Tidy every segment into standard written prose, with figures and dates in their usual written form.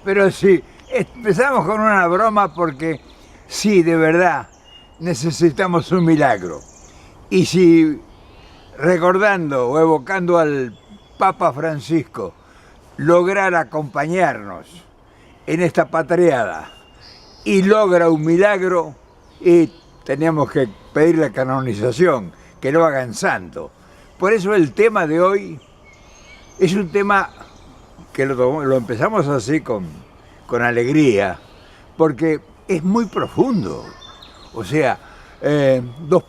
Pero sí, empezamos con una broma porque sí, de verdad, necesitamos un milagro. Y si recordando o evocando al Papa Francisco lograr acompañarnos en esta patriada y logra un milagro, y teníamos que pedir la canonización, que lo hagan santo. Por eso el tema de hoy es un tema que lo empezamos así con alegría, porque es muy profundo. O sea, los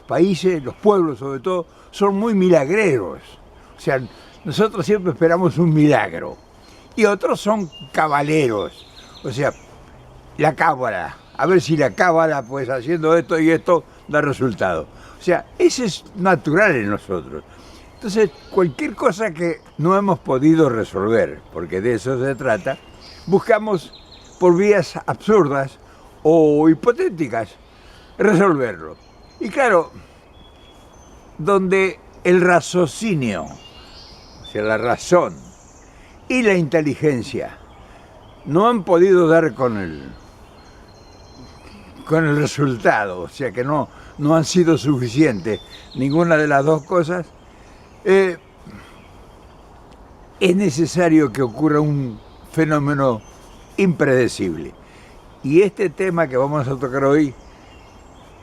países, los pueblos sobre todo, son muy milagreros. O sea, nosotros siempre esperamos un milagro. Y otros son cabaleros. O sea, la cábala. A ver si la cábala, pues haciendo esto y esto, da resultado. O sea, ese es natural en nosotros. Entonces, cualquier cosa que no hemos podido resolver, porque de eso se trata, buscamos por vías absurdas o hipotéticas resolverlo. Y claro, donde el raciocinio, o sea, la razón y la inteligencia no han podido dar con el resultado, o sea que no han sido suficientes ninguna de las dos cosas, es necesario que ocurra un fenómeno impredecible. Y este tema que vamos a tocar hoy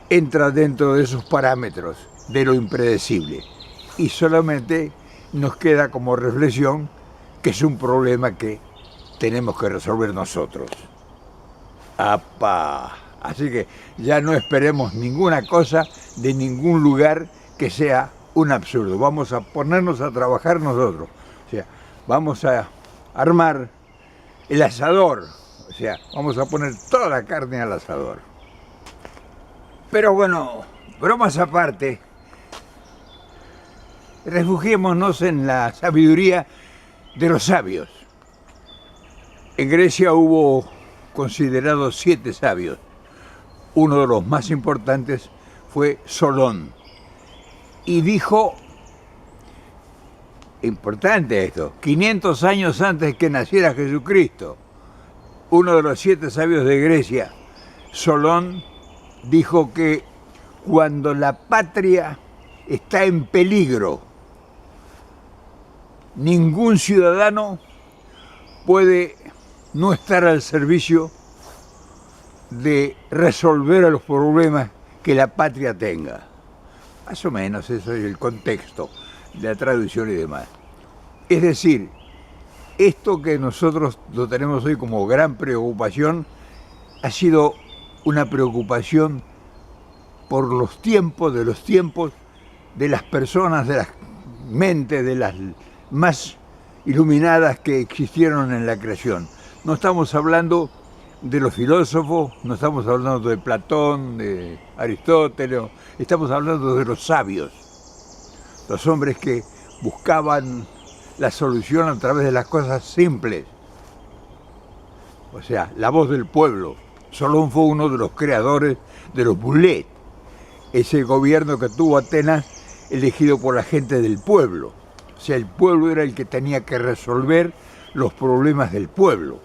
entra dentro de esos parámetros de lo impredecible. Y solamente nos queda como reflexión que es un problema que tenemos que resolver nosotros. ¡Apa! Así que ya no esperemos ninguna cosa de ningún lugar que sea un absurdo. Vamos a ponernos a trabajar nosotros. O sea, vamos a armar el asador. O sea, vamos a poner toda la carne al asador. Pero bueno, bromas aparte, refugiémonos en la sabiduría de los sabios. En Grecia hubo considerados 7 sabios. Uno de los más importantes fue Solón. Y dijo, importante esto, 500 años antes que naciera Jesucristo, uno de los 7 sabios de Grecia, Solón, dijo que cuando la patria está en peligro, ningún ciudadano puede no estar al servicio de resolver los problemas que la patria tenga. Más o menos eso es el contexto de la traducción y demás. Es decir, esto que nosotros lo tenemos hoy como gran preocupación ha sido una preocupación por los tiempos, de las personas, de las mentes, de las más iluminadas que existieron en la creación. No estamos hablando de los filósofos, no estamos hablando de Platón, de Aristóteles, estamos hablando de los sabios, los hombres que buscaban la solución a través de las cosas simples. O sea, la voz del pueblo. Solón fue uno de los creadores de los boulets, ese gobierno que tuvo Atenas elegido por la gente del pueblo. O sea, el pueblo era el que tenía que resolver los problemas del pueblo.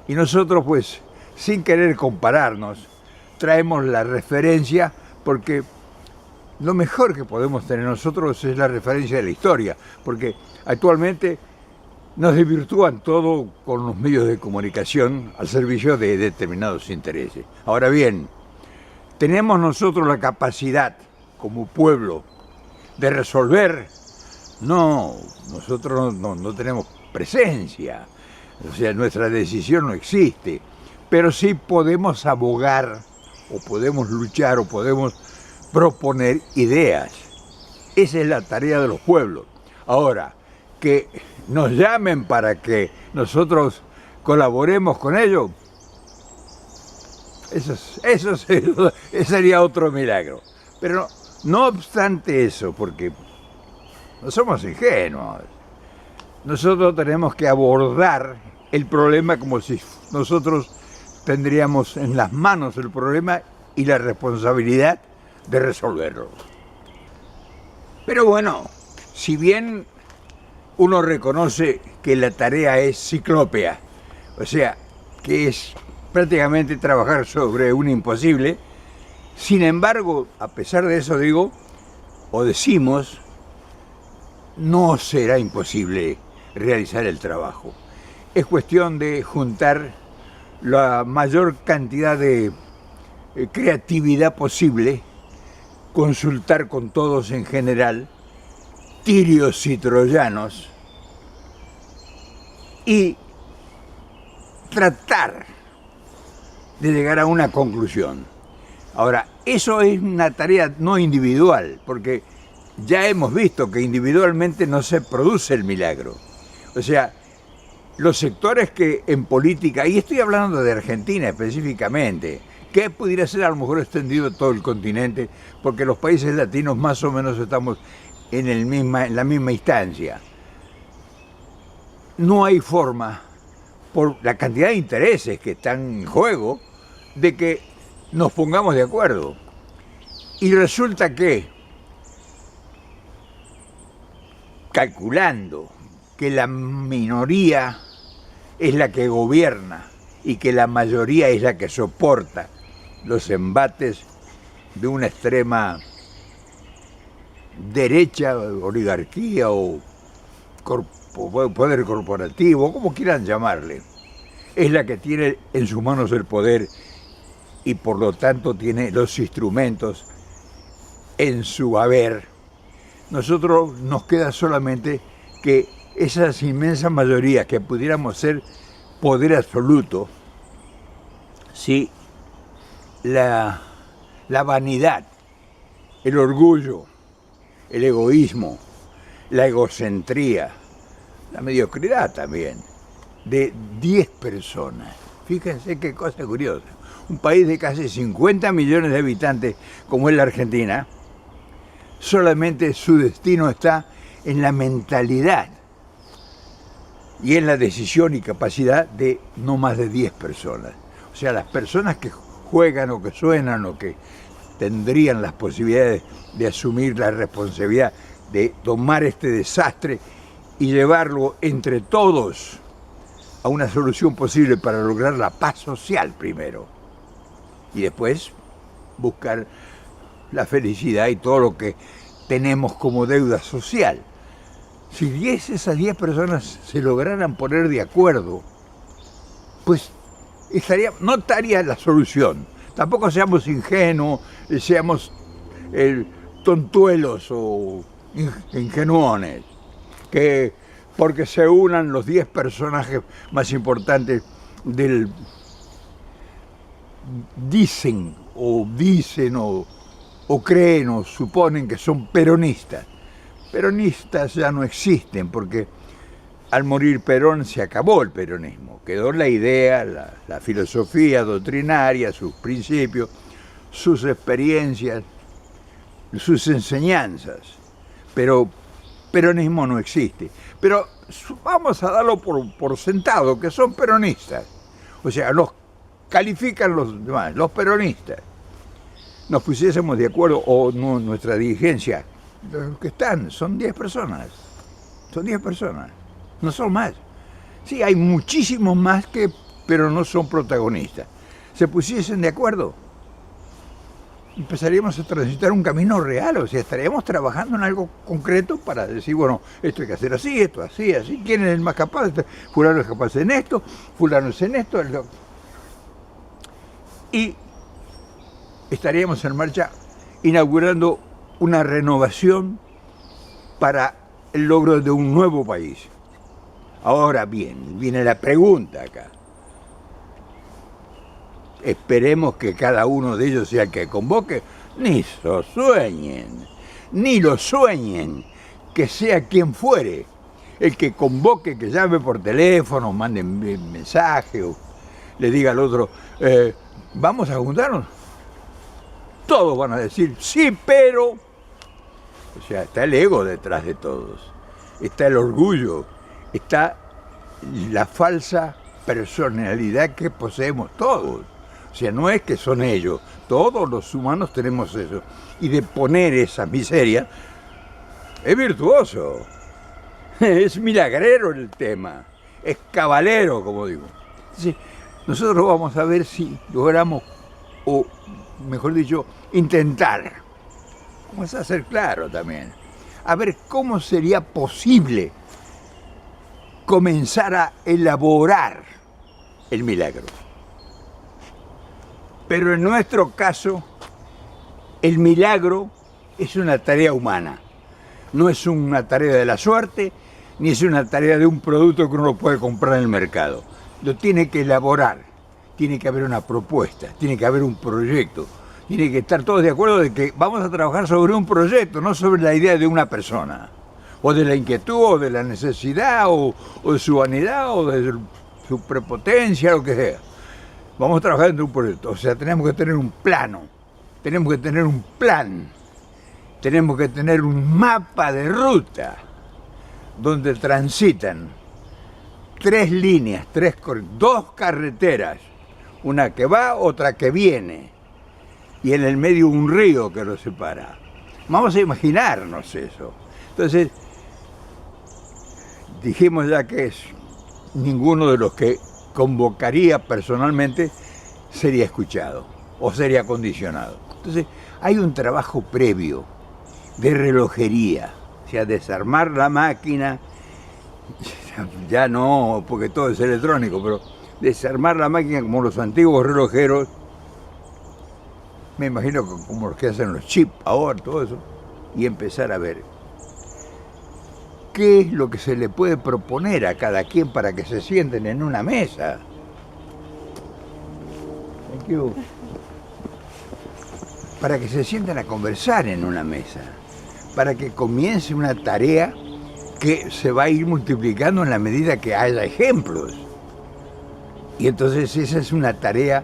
Y nosotros, pues, sin querer compararnos, traemos la referencia porque lo mejor que podemos tener nosotros es la referencia de la historia, porque actualmente nos desvirtúan todo con los medios de comunicación al servicio de determinados intereses. Ahora bien, ¿tenemos nosotros la capacidad como pueblo de resolver? No, nosotros no tenemos presencia, o sea, nuestra decisión no existe, pero sí podemos abogar, o podemos luchar, o podemos proponer ideas. Esa es la tarea de los pueblos. Ahora, que nos llamen para que nosotros colaboremos con ellos, eso sería otro milagro. Pero no obstante eso, porque no somos ingenuos, nosotros tenemos que abordar el problema como si nosotros tendríamos en las manos el problema y la responsabilidad de resolverlo. Pero bueno, si bien uno reconoce que la tarea es ciclópea, o sea, que es prácticamente trabajar sobre un imposible. Sin embargo, a pesar de eso digo, o decimos, no será imposible realizar el trabajo. Es cuestión de juntar la mayor cantidad de creatividad posible, consultar con todos en general, tirios y troyanos, y tratar de llegar a una conclusión. Ahora, eso es una tarea no individual, porque ya hemos visto que individualmente no se produce el milagro. O sea, los sectores que en política, y estoy hablando de Argentina específicamente, que pudiera ser a lo mejor extendido todo el continente, porque los países latinos más o menos estamos en la misma instancia. No hay forma, por la cantidad de intereses que están en juego, de que nos pongamos de acuerdo. Y resulta que, calculando que la minoría es la que gobierna y que la mayoría es la que soporta los embates de una extrema derecha, oligarquía o poder corporativo, como quieran llamarle, es la que tiene en sus manos el poder y por lo tanto tiene los instrumentos en su haber. Nosotros nos queda solamente que esas inmensas mayorías que pudiéramos ser poder absoluto, si la vanidad, el orgullo, el egoísmo, la egocentría, la mediocridad también, de 10 personas. Fíjense qué cosa curiosa. Un país de casi 50 millones de habitantes como es la Argentina, solamente su destino está en la mentalidad y en la decisión y capacidad de no más de 10 personas. O sea, las personas que juegan o que suenan o que tendrían las posibilidades de asumir la responsabilidad de tomar este desastre y llevarlo entre todos a una solución posible para lograr la paz social primero y después buscar la felicidad y todo lo que tenemos como deuda social. Si esas 10 personas se lograran poner de acuerdo, pues no estaría la solución. Tampoco seamos ingenuos, seamos tontuelos o ingenuones, que porque se unan los 10 personajes más importantes dicen o creen o suponen que son peronistas. Peronistas ya no existen porque al morir Perón se acabó el peronismo. Quedó la idea, la filosofía doctrinaria, sus principios, sus experiencias, sus enseñanzas. Pero peronismo no existe. Pero vamos a darlo por sentado, que son peronistas. O sea, los califican los demás, los peronistas. Nos pusiésemos de acuerdo, o no, nuestra dirigencia, los que están, son 10 personas. Son 10 personas, no son más. Sí, hay muchísimos más pero no son protagonistas. Se pusiesen de acuerdo, empezaríamos a transitar un camino real, o sea, estaríamos trabajando en algo concreto para decir, bueno, esto hay que hacer así, esto así, así, ¿quién es el más capaz? Fulano es capaz en esto, fulano es en esto. Y estaríamos en marcha inaugurando una renovación para el logro de un nuevo país. Ahora bien, viene la pregunta acá. Esperemos que cada uno de ellos sea el que convoque. Ni lo sueñen, que sea quien fuere. El que convoque, que llame por teléfono, mande mensaje o le diga al otro, vamos a juntarnos. Todos van a decir, sí, pero... O sea, está el ego detrás de todos, está el orgullo, está la falsa personalidad que poseemos todos. O sea, no es que son ellos, todos los humanos tenemos eso. Y de poner esa miseria es virtuoso. Es milagrero el tema, es cabalero, como digo. Entonces, nosotros vamos a ver si logramos, o mejor dicho, intentar, vamos a ser claros también, a ver cómo sería posible comenzar a elaborar el milagro. Pero en nuestro caso, el milagro es una tarea humana, no es una tarea de la suerte, ni es una tarea de un producto que uno puede comprar en el mercado. Lo tiene que elaborar, tiene que haber una propuesta, tiene que haber un proyecto, tiene que estar todos de acuerdo de que vamos a trabajar sobre un proyecto, no sobre la idea de una persona, o de la inquietud, o de la necesidad, o de su vanidad, o de su prepotencia, lo que sea. Vamos a trabajar en un proyecto, o sea, tenemos que tener un plano, tenemos que tener un plan, tenemos que tener un mapa de ruta donde transitan 3 líneas, 2 carreteras, una que va, otra que viene, y en el medio un río que los separa. Vamos a imaginarnos eso. Entonces, dijimos ya que ninguno de los que convocaría personalmente sería escuchado o sería condicionado. Entonces, hay un trabajo previo de relojería, o sea, desarmar la máquina, ya no, porque todo es electrónico, pero desarmar la máquina como los antiguos relojeros, me imagino como los que hacen los chips ahora, todo eso, y empezar a ver qué es lo que se le puede proponer a cada quien para que se sienten en una mesa. Thank you. Para que se sienten a conversar en una mesa, para que comience una tarea que se va a ir multiplicando en la medida que haya ejemplos. Y entonces esa es una tarea,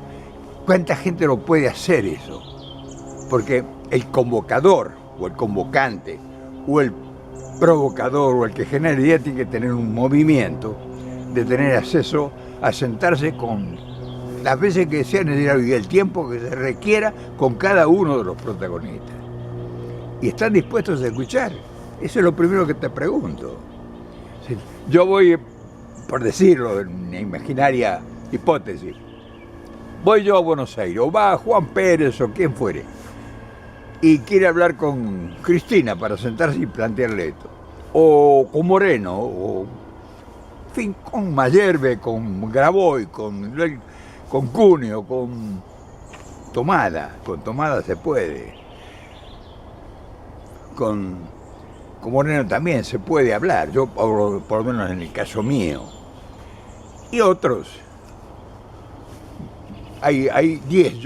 ¿cuánta gente lo puede hacer eso? Porque el convocador, o el convocante, o el provocador, o el que genera idea, tiene que tener un movimiento de tener acceso a sentarse con las veces que sea necesario y el tiempo que se requiera con cada uno de los protagonistas. ¿Y están dispuestos a escuchar? Eso es lo primero que te pregunto. Yo voy, por decirlo, en una imaginaria hipótesis, voy yo a Buenos Aires, o va Juan Pérez o quien fuere, y quiere hablar con Cristina para sentarse y plantearle esto, o con Moreno, o en fin, con Mayerbe, con Graboy, con Cuneo, con Tomada se puede, con Moreno también se puede hablar, yo por lo menos en el caso mío, y otros. Hay 10,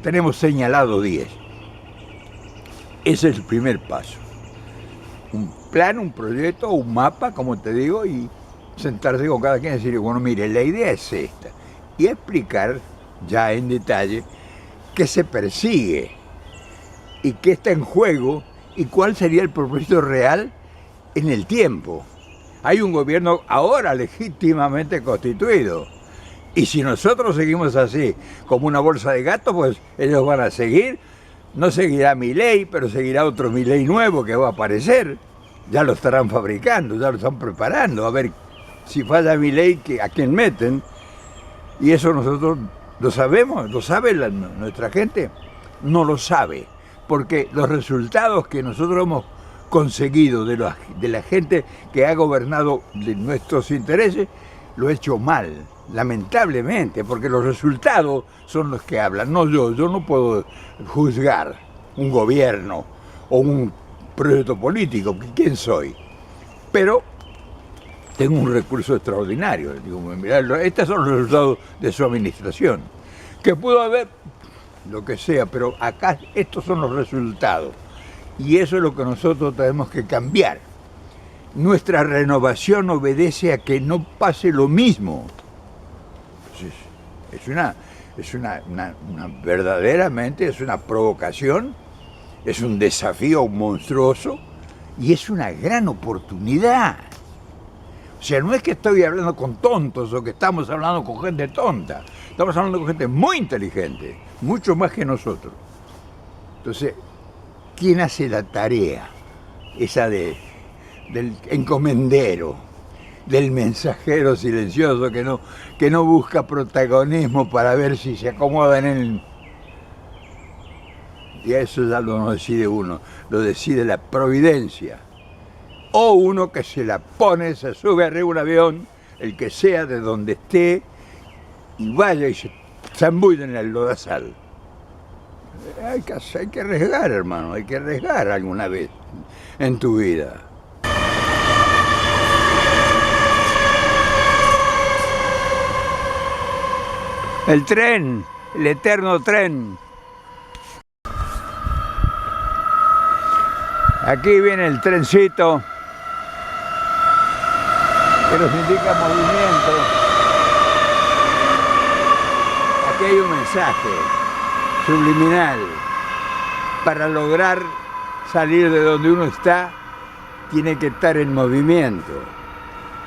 tenemos señalado 10. Ese es el primer paso. Un plan, un proyecto, un mapa, como te digo, y sentarse con cada quien y decir, bueno, mire, la idea es esta. Y explicar ya en detalle qué se persigue y qué está en juego y cuál sería el propósito real en el tiempo. Hay un gobierno ahora legítimamente constituido. Y si nosotros seguimos así, como una bolsa de gatos, pues ellos van a seguir. No seguirá Milei, pero seguirá otro Milei nuevo que va a aparecer. Ya lo estarán fabricando, ya lo están preparando. A ver si falla Milei, ¿a quién meten? Y eso nosotros lo sabemos, lo sabe nuestra gente. No lo sabe, porque los resultados que nosotros hemos conseguido de la gente que ha gobernado de nuestros intereses, lo ha hecho mal, lamentablemente, porque los resultados son los que hablan, no yo. Yo no puedo juzgar un gobierno o un proyecto político, ¿quién soy? Pero tengo un recurso extraordinario. Digo, mirá, estos son los resultados de su administración. Que pudo haber lo que sea, pero acá estos son los resultados. Y eso es lo que nosotros tenemos que cambiar. Nuestra renovación obedece a que no pase lo mismo. Es una verdaderamente, es una provocación, es un desafío monstruoso y es una gran oportunidad. O sea, no es que estoy hablando con tontos o que estamos hablando con gente tonta. Estamos hablando con gente muy inteligente, mucho más que nosotros. Entonces, ¿quién hace la tarea esa de del encomendero, del mensajero silencioso que no busca protagonismo para ver si se acomoda en él. Y eso ya no decide uno, lo decide la providencia. O uno que se la pone, se sube arriba de un avión, el que sea, de donde esté, y vaya y se zambulle en el lodazal. Hay que arriesgar, hermano, hay que arriesgar alguna vez en tu vida. El tren, el eterno tren. Aquí viene el trencito que nos indica movimiento. Aquí hay un mensaje subliminal. Para lograr salir de donde uno está, tiene que estar en movimiento.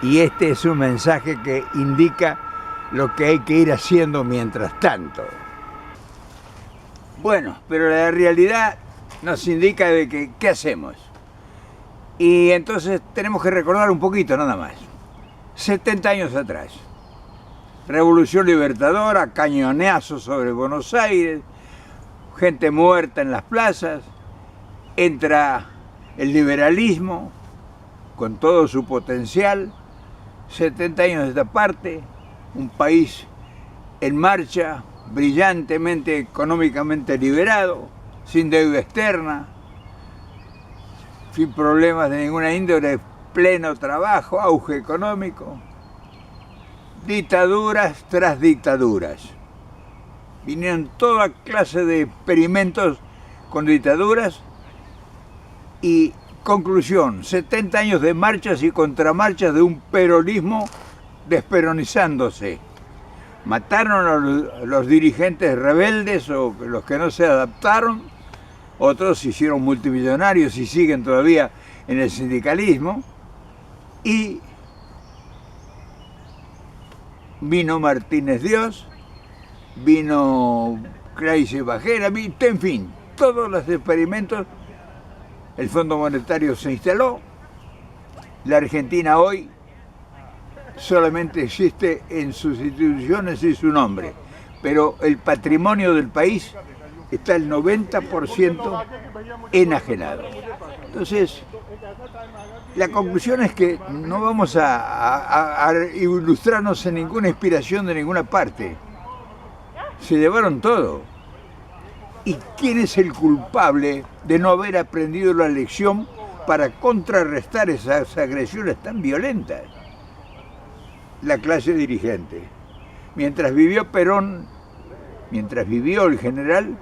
Y este es un mensaje que indica lo que hay que ir haciendo mientras tanto. Bueno, pero la realidad nos indica de que qué hacemos. Y entonces tenemos que recordar un poquito nada más. 70 años atrás, Revolución Libertadora, cañonazos sobre Buenos Aires, gente muerta en las plazas, entra el liberalismo con todo su potencial, 70 años de esta parte, un país en marcha, brillantemente económicamente liberado, sin deuda externa, sin problemas de ninguna índole, pleno trabajo, auge económico, dictaduras tras dictaduras. Vinieron toda clase de experimentos con dictaduras y conclusión, 70 años de marchas y contramarchas de un peronismo desperonizándose. Mataron a los dirigentes rebeldes o los que no se adaptaron, otros se hicieron multimillonarios y siguen todavía en el sindicalismo, y vino Martínez Dios, vino Crazy Bajera, en fin, todos los experimentos, el Fondo Monetario se instaló, la Argentina hoy solamente existe en sus instituciones y su nombre, pero el patrimonio del país está el 90% enajenado. Entonces, la conclusión es que no vamos a ilustrarnos en ninguna inspiración de ninguna parte. Se llevaron todo. ¿Y quién es el culpable de no haber aprendido la lección para contrarrestar esas agresiones tan violentas? La clase dirigente. Mientras vivió Perón, mientras vivió el general,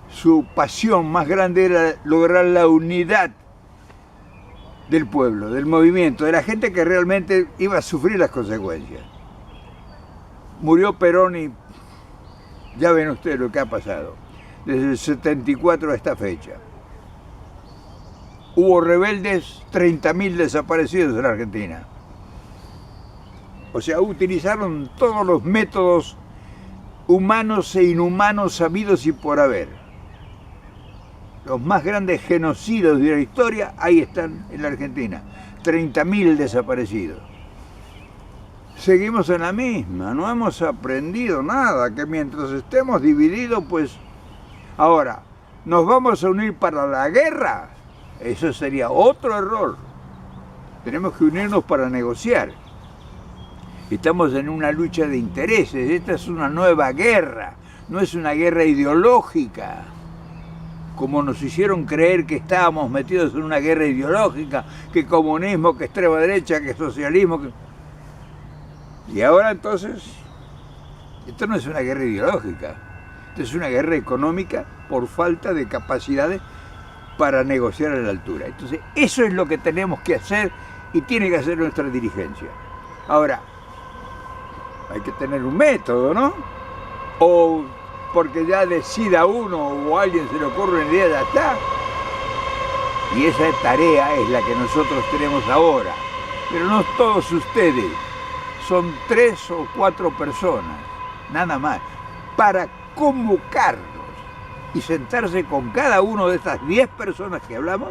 su pasión más grande era lograr la unidad del pueblo, del movimiento, de la gente que realmente iba a sufrir las consecuencias. Murió Perón y ya ven ustedes lo que ha pasado, desde el 74 a esta fecha. Hubo rebeldes, 30.000 desaparecidos en la Argentina. O sea, utilizaron todos los métodos humanos e inhumanos sabidos y por haber. Los más grandes genocidios de la historia, ahí están en la Argentina. 30.000 desaparecidos. Seguimos en la misma, no hemos aprendido nada, que mientras estemos divididos, pues... Ahora, ¿nos vamos a unir para la guerra? Eso sería otro error. Tenemos que unirnos para negociar. Estamos en una lucha de intereses, esta es una nueva guerra, no es una guerra ideológica, como nos hicieron creer que estábamos metidos en una guerra ideológica, que comunismo, que extrema derecha, que socialismo. Y ahora entonces, esto no es una guerra ideológica, esto es una guerra económica por falta de capacidades para negociar a la altura. Entonces, eso es lo que tenemos que hacer y tiene que hacer nuestra dirigencia. Ahora, hay que tener un método, ¿no? O porque ya decida uno o a alguien se le ocurre una idea, ya está. Y esa tarea es la que nosotros tenemos ahora. Pero no todos ustedes, son 3 o 4 personas, nada más, para convocarlos y sentarse con cada uno de estas 10 personas que hablamos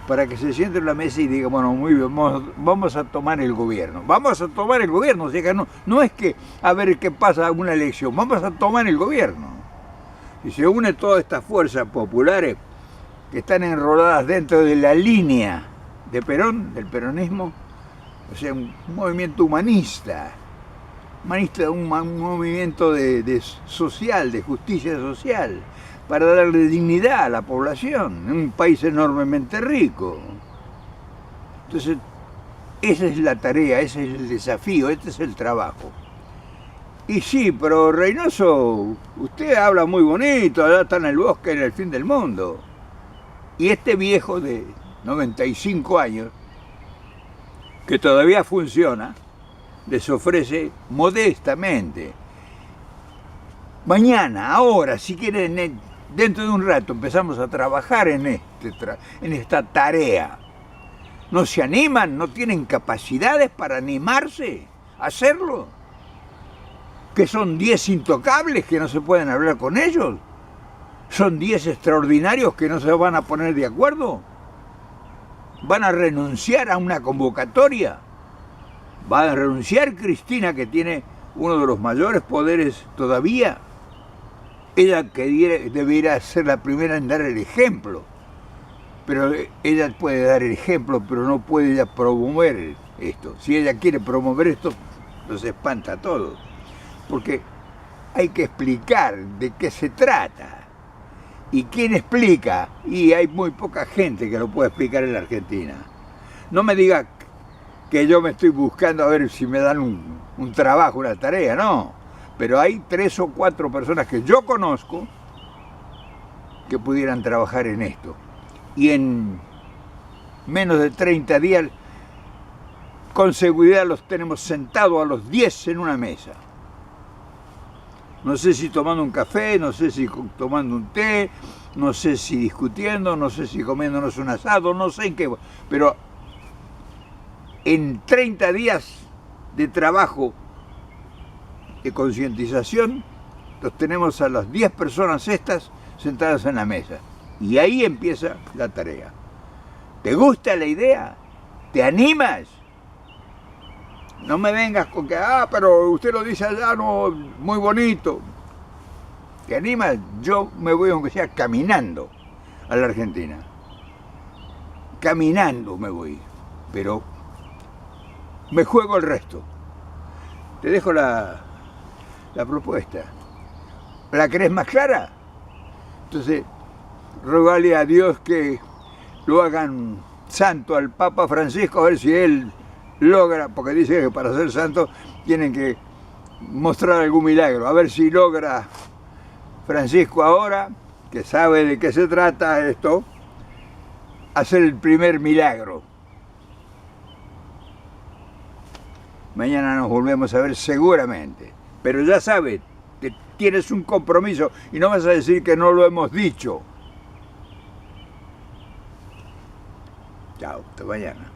para que se siente en la mesa y diga, bueno, muy bien, vamos a tomar el gobierno. Vamos a tomar el gobierno, o sea que no es que a ver qué pasa en una elección, vamos a tomar el gobierno. Y se une todas estas fuerzas populares que están enroladas dentro de la línea de Perón, del peronismo, o sea, un movimiento humanista, un movimiento de social, de justicia social, para darle dignidad a la población, en un país enormemente rico. Entonces, esa es la tarea, ese es el desafío, este es el trabajo. Y sí, pero Reynoso, usted habla muy bonito, allá está en el bosque, en el fin del mundo. Y este viejo de 95 años, que todavía funciona, les ofrece modestamente. Mañana, ahora, si quieren, dentro de un rato empezamos a trabajar en esta tarea. ¿No se animan? ¿No tienen capacidades para animarse a hacerlo? ¿Que son 10 intocables que no se pueden hablar con ellos? ¿Son 10 extraordinarios que no se van a poner de acuerdo? ¿Van a renunciar a una convocatoria? ¿Va a renunciar Cristina, que tiene uno de los mayores poderes todavía? Ella que debería ser la primera en dar el ejemplo. Pero ella puede dar el ejemplo, pero no puede ella promover esto. Si ella quiere promover esto, los espanta a todos. Porque hay que explicar de qué se trata. ¿Y quién explica? Y hay muy poca gente que lo puede explicar en la Argentina. No me diga que yo me estoy buscando a ver si me dan un trabajo, una tarea, no. Pero hay 3 o 4 personas que yo conozco que pudieran trabajar en esto. Y en menos de 30 días, con seguridad los tenemos sentados a los 10 en una mesa. No sé si tomando un café, no sé si tomando un té, no sé si discutiendo, no sé si comiéndonos un asado, no sé en qué. Pero en 30 días de trabajo, de concientización, los tenemos a las 10 personas estas sentadas en la mesa. Y ahí empieza la tarea. ¿Te gusta la idea? ¿Te animas? No me vengas con que, pero usted lo dice allá, no, muy bonito. ¿Te animas? Yo me voy, aunque sea caminando, a la Argentina. Caminando me voy, pero me juego el resto. Te dejo la propuesta. ¿La querés más clara? Entonces, rogale a Dios que lo hagan santo al Papa Francisco, a ver si él logra, porque dice que para ser santo tienen que mostrar algún milagro, a ver si logra Francisco ahora, que sabe de qué se trata esto, hacer el primer milagro. Mañana nos volvemos a ver seguramente, pero ya sabes, tienes un compromiso y no vas a decir que no lo hemos dicho. Chao, hasta mañana.